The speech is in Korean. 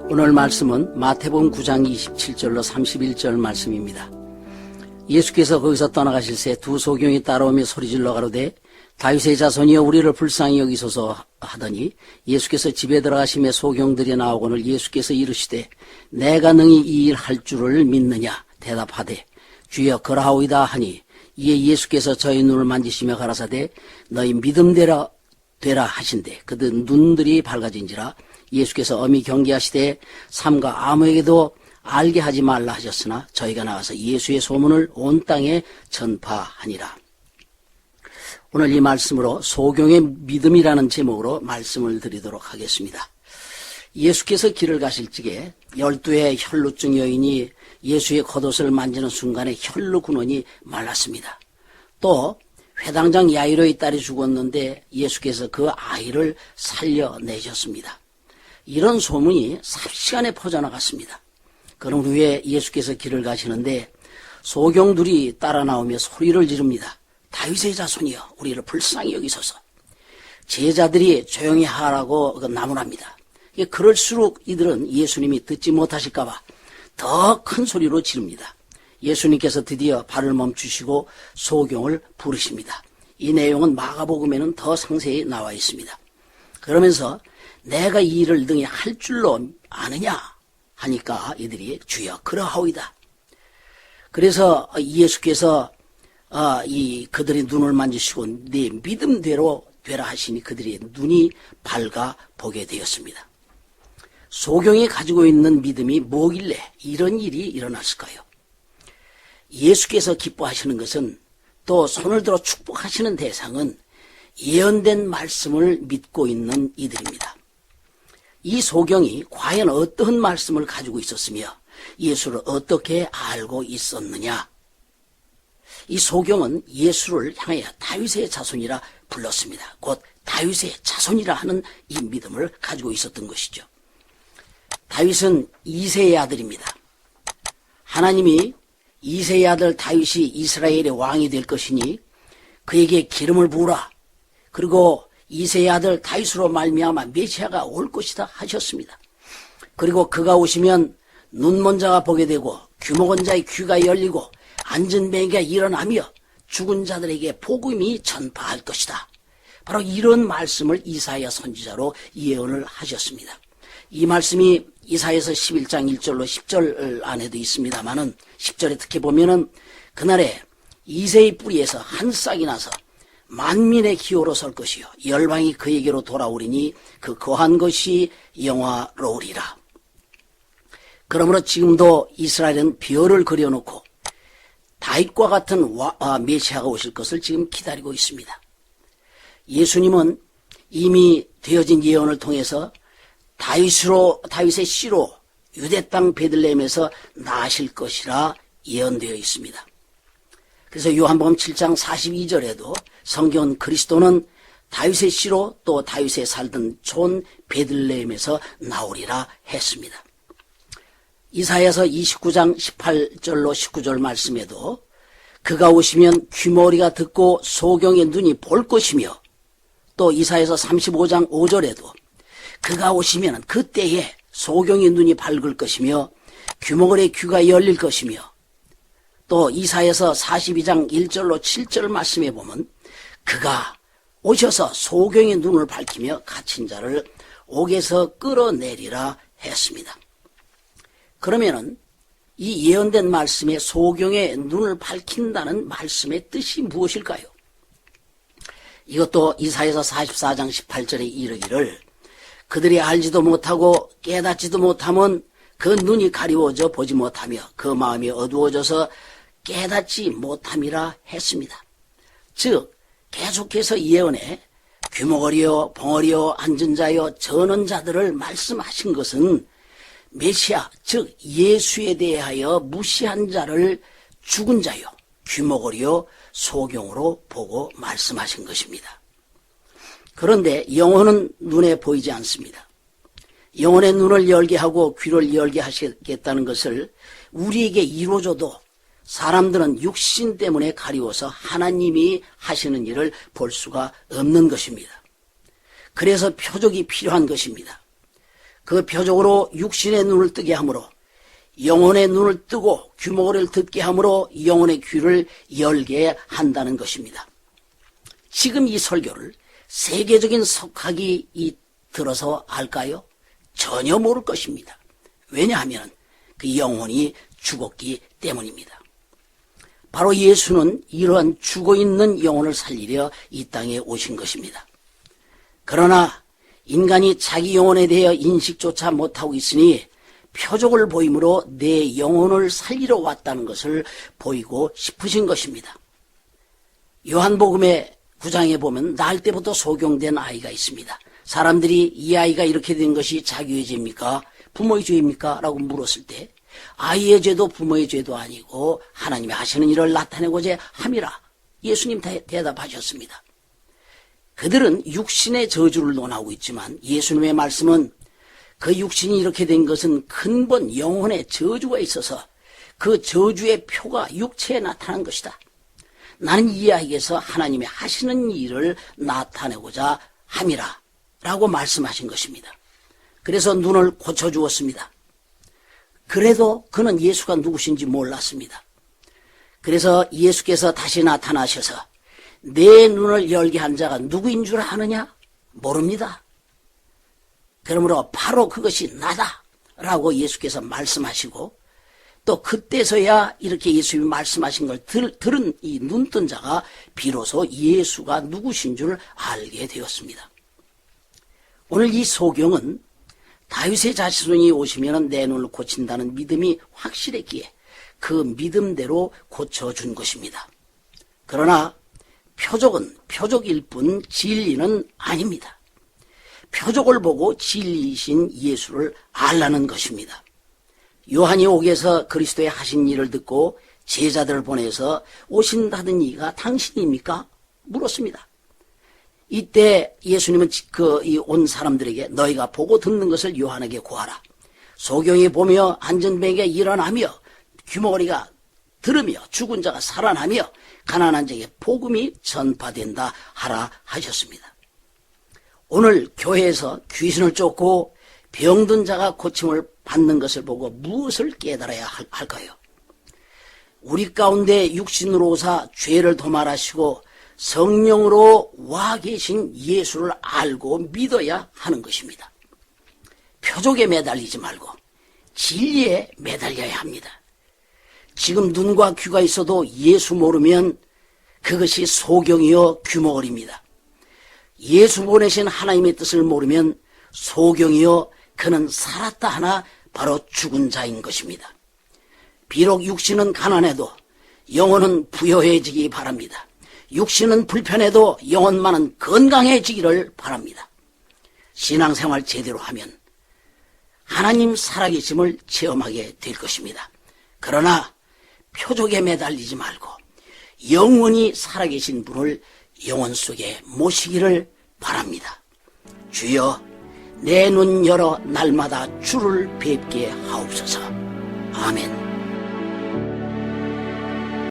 오늘 말씀은 마태복음 9장 27절로 31절 말씀입니다. 예수께서 거기서 떠나가실새 두 소경이 따라오며 소리질러 가로되 다윗의 자손이여 우리를 불쌍히 여기소서 하더니 예수께서 집에 들어가시며 소경들이 나오거늘 예수께서 이르시되 내가 능히 이 일 할 줄을 믿느냐 대답하되 주여 그러하오이다 하니 이에 예수께서 저희 눈을 만지시며 가라사대 너희 믿음대로 되라 하신대 그들 눈들이 밝아진지라. 예수께서 엄히 경계하시되 삼가 아무에게도 알게 하지 말라 하셨으나 저희가 나가서 예수의 소문을 온 땅에 전파하니라. 오늘 이 말씀으로 소경의 믿음이라는 제목으로 말씀을 드리도록 하겠습니다. 예수께서 길을 가실 적에 12의 혈루증 여인이 예수의 겉옷을 만지는 순간에 혈루 근원이 말랐습니다. 또 회당장 야이로의 딸이 죽었는데 예수께서 그 아이를 살려내셨습니다. 이런 소문이 삽시간에 퍼져나갔습니다. 그런 후에 예수께서 길을 가시는데 소경들이 따라 나오며 소리를 지릅니다. 다윗의 자손이여 우리를 불쌍히 여기소서. 제자들이 조용히 하라고 나무랍니다. 그럴수록 이들은 예수님이 듣지 못하실까 봐 더 큰 소리로 지릅니다. 예수님께서 드디어 발을 멈추시고 소경을 부르십니다. 이 내용은 마가복음에는 더 상세히 나와 있습니다. 그러면서 내가 이 일을 능히 할 줄로 아느냐 하니까 이들이 주여 그러하오이다. 그래서 예수께서 그들의 눈을 만지시고 네 믿음대로 되라 하시니 그들의 눈이 밝아 보게 되었습니다. 소경이 가지고 있는 믿음이 뭐길래 이런 일이 일어났을까요? 예수께서 기뻐하시는 것은 또 손을 들어 축복하시는 대상은 예언된 말씀을 믿고 있는 이들입니다. 이 소경이 과연 어떤 말씀을 가지고 있었으며 예수를 어떻게 알고 있었느냐? 이 소경은 예수를 향하여 다윗의 자손이라 불렀습니다. 곧 다윗의 자손이라 하는 이 믿음을 가지고 있었던 것이죠. 다윗은 이새의 아들입니다. 하나님이 이새의 아들 다윗이 이스라엘의 왕이 될 것이니 그에게 기름을 부으라. 그리고 이새의 아들 다윗으로 말미암아 메시아가 올 것이다 하셨습니다. 그리고 그가 오시면 눈먼 자가 보게 되고 귀목은 자의 귀가 열리고 앉은 맹이가 일어나며 죽은 자들에게 복음이 전파할 것이다. 바로 이런 말씀을 이사야 선지자로 예언을 하셨습니다. 이 말씀이 이사야서 11장 1절로 10절 안에도 있습니다만은 10절에 특히 보면은 그날에 이새의 뿌리에서 한 싹이 나서 만민의 기호로 설 것이요 열방이 그에게로 돌아오리니 그 거한 것이 영화로우리라. 그러므로 지금도 이스라엘은 별을 그려놓고 다윗과 같은 메시아가 오실 것을 지금 기다리고 있습니다. 예수님은 이미 되어진 예언을 통해서 다윗의 씨로 유대 땅 베들레헴에서 나실 것이라 예언되어 있습니다. 그래서 요한복음 7장 42절에도 성경은 그리스도는 다윗의 씨로 또 다윗의 살던 촌 베들레헴에서 나오리라 했습니다. 이사야서 29장 18절로 19절 말씀에도 그가 오시면 귀머리가 듣고 소경의 눈이 볼 것이며 또 이사야서 35장 5절에도 그가 오시면 그때에 소경의 눈이 밝을 것이며 귀머거리의 귀가 열릴 것이며 또 이사야서 42장 1절로 7절 말씀에 보면 그가 오셔서 소경의 눈을 밝히며 갇힌 자를 옥에서 끌어내리라 했습니다. 그러면은 이 예언된 말씀에 소경의 눈을 밝힌다는 말씀의 뜻이 무엇일까요? 이것도 이사야서 44장 18절에 이르기를 그들이 알지도 못하고 깨닫지도 못하면 그 눈이 가리워져 보지 못하며 그 마음이 어두워져서 깨닫지 못함이라 했습니다. 즉 계속해서 예언에 귀머거리요 벙어리요 앉은 자요 저는 자들을 말씀하신 것은 메시아 즉 예수에 대하여 무시한 자를 죽은 자요 귀머거리요 소경으로 보고 말씀하신 것입니다. 그런데 영혼은 눈에 보이지 않습니다. 영혼의 눈을 열게 하고 귀를 열게 하시겠다는 것을 우리에게 이루어줘도 사람들은 육신 때문에 가리워서 하나님이 하시는 일을 볼 수가 없는 것입니다. 그래서 표적이 필요한 것입니다. 그 표적으로 육신의 눈을 뜨게 하므로 영혼의 눈을 뜨고 규모를 듣게 하므로 영혼의 귀를 열게 한다는 것입니다. 지금 이 설교를 세계적인 석학이 들어서 알까요? 전혀 모를 것입니다. 왜냐하면 그 영혼이 죽었기 때문입니다. 바로 예수는 이러한 죽어있는 영혼을 살리려 이 땅에 오신 것입니다. 그러나 인간이 자기 영혼에 대해 인식조차 못하고 있으니 표적을 보임으로 내 영혼을 살리러 왔다는 것을 보이고 싶으신 것입니다. 요한복음의 9장에 보면 낳을 때부터 소경된 아이가 있습니다. 사람들이 이 아이가 이렇게 된 것이 자기의 죄입니까? 부모의 죄입니까? 라고 물었을 때 아이의 죄도 부모의 죄도 아니고 하나님이 하시는 일을 나타내고자 함이라 예수님 대답하셨습니다. 그들은 육신의 저주를 논하고 있지만 예수님의 말씀은 그 육신이 이렇게 된 것은 근본 영혼의 저주가 있어서 그 저주의 표가 육체에 나타난 것이다. 나는 이 아이에게서 하나님이 하시는 일을 나타내고자 함이라 라고 말씀하신 것입니다. 그래서 눈을 고쳐주었습니다. 그래도 그는 예수가 누구신지 몰랐습니다. 그래서 예수께서 다시 나타나셔서 내 눈을 열게 한 자가 누구인 줄 아느냐? 모릅니다. 그러므로 바로 그것이 나다 라고 예수께서 말씀하시고 또 그때서야 이렇게 예수님이 말씀하신 걸 들은 이 눈뜬 자가 비로소 예수가 누구신 줄 알게 되었습니다. 오늘 이 소경은 다윗의 자손이 오시면 내 눈을 고친다는 믿음이 확실했기에 그 믿음대로 고쳐준 것입니다. 그러나 표적은 표적일 뿐 진리는 아닙니다. 표적을 보고 진리이신 예수를 알라는 것입니다. 요한이 옥에서 그리스도의 하신 일을 듣고 제자들을 보내서 오신다던 이가 당신입니까? 물었습니다. 이때 예수님은 온 사람들에게 너희가 보고 듣는 것을 요한에게 구하라. 소경이 보며 안전뱅이가 일어나며 귀머거리가 들으며 죽은 자가 살아나며 가난한 자에게 복음이 전파된다 하라 하셨습니다. 오늘 교회에서 귀신을 쫓고 병든 자가 고침을 받는 것을 보고 무엇을 깨달아야 할까요? 우리 가운데 육신으로 오사 죄를 도말하시고 성령으로 와 계신 예수를 알고 믿어야 하는 것입니다. 표적에 매달리지 말고 진리에 매달려야 합니다. 지금 눈과 귀가 있어도 예수 모르면 그것이 소경이요 귀머거리입니다. 예수 보내신 하나님의 뜻을 모르면 소경이요 그는 살았다 하나 바로 죽은 자인 것입니다. 비록 육신은 가난해도 영혼은 부여해지기 바랍니다. 육신은 불편해도 영혼만은 건강해지기를 바랍니다. 신앙생활 제대로 하면 하나님 살아계심을 체험하게 될 것입니다. 그러나 표적에 매달리지 말고 영원히 살아계신 분을 영혼 속에 모시기를 바랍니다. 주여 내 눈 열어 날마다 주를 뵙게 하옵소서. 아멘.